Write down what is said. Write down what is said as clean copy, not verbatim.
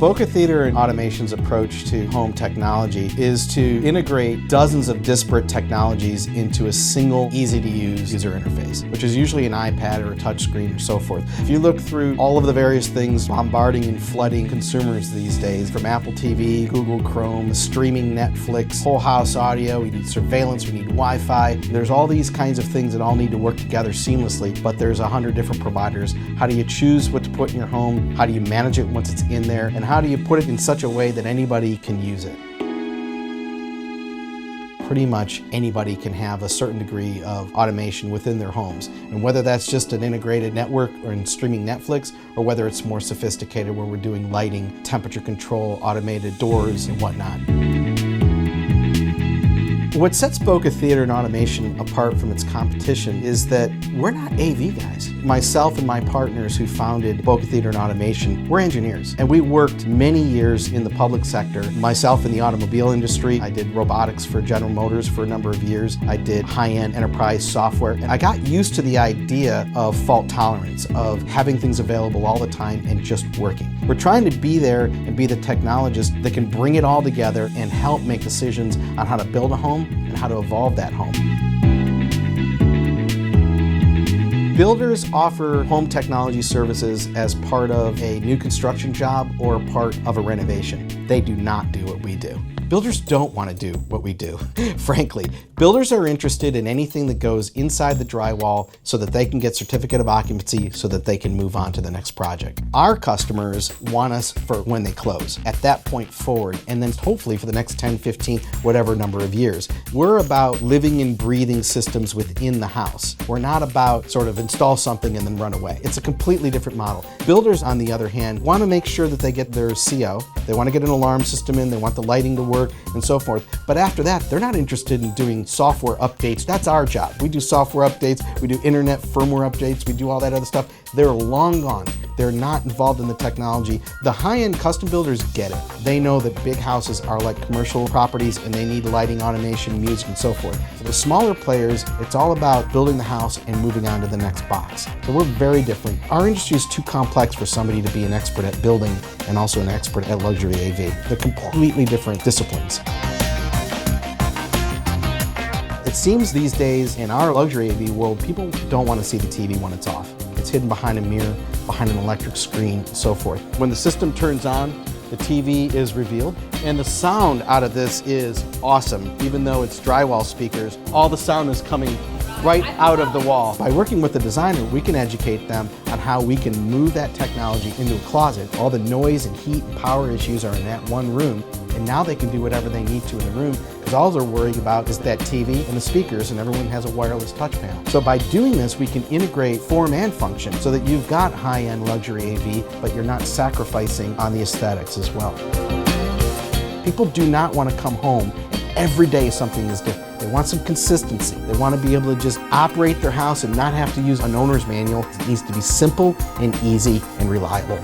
Boca Theater and Automation's approach to home technology is to integrate dozens of disparate technologies into a single, easy-to-use user interface, which is usually an iPad or a touchscreen or so forth. If you look through all of the various things bombarding and flooding consumers these days, from Apple TV, Google Chrome, streaming Netflix, whole house audio, we need surveillance, we need Wi-Fi. There's all these kinds of things that all need to work together seamlessly, but there's 100 different providers. How do you choose what to put in your home? How do you manage it once it's in there? And how do you put it in such a way that anybody can use it? Pretty much anybody can have a certain degree of automation within their homes. And whether that's just an integrated network or in streaming Netflix, or whether it's more sophisticated where we're doing lighting, temperature control, automated doors, and whatnot. What sets Boca Theater and Automation apart from its competition is that we're not AV guys. Myself and my partners who founded Boca Theater and Automation, we're engineers. And we worked many years in the public sector. Myself in the automobile industry, I did robotics for General Motors for a number of years. I did high-end enterprise software. And I got used to the idea of fault tolerance, of having things available all the time and just working. We're trying to be there and be the technologist that can bring it all together and help make decisions on how to build a home and how to evolve that home. Builders offer home technology services as part of a new construction job or part of a renovation. They do not do what we do. Builders don't want to do what we do, frankly. Builders are interested in anything that goes inside the drywall so that they can get certificate of occupancy so that they can move on to the next project. Our customers want us for when they close, at that point forward, and then hopefully for the next 10, 15, whatever number of years. We're about living and breathing systems within the house. We're not about sort of install something and then run away. It's a completely different model. Builders, on the other hand, want to make sure that they get their CO. They want to get an alarm system in, they want the lighting to work, and so forth. But after that, they're not interested in doing software updates. That's our job. We do software updates, we do internet firmware updates, we do all that other stuff. They're long gone. They're not involved in the technology. The high-end custom builders get it. They know that big houses are like commercial properties and they need lighting, automation, music, and so forth. For the smaller players, it's all about building the house and moving on to the next box. So we're very different. Our industry is too complex for somebody to be an expert at building and also an expert at luxury AV. They're completely different disciplines. It seems these days in our luxury AV world, people don't want to see the TV when it's off. It's hidden behind a mirror, behind an electric screen, and so forth. When the system turns on, the TV is revealed, and the sound out of this is awesome. Even though it's drywall speakers, all the sound is coming right out of the wall. By working with the designer, we can educate them on how we can move that technology into a closet. All the noise and heat and power issues are in that one room, and now they can do whatever they need to in the room, because all they're worried about is that TV and the speakers, and everyone has a wireless touch panel. So by doing this, we can integrate form and function so that you've got high-end luxury AV, but you're not sacrificing on the aesthetics as well. People do not want to come home and every day something is different. They want some consistency. They want to be able to just operate their house and not have to use an owner's manual. It needs to be simple and easy and reliable.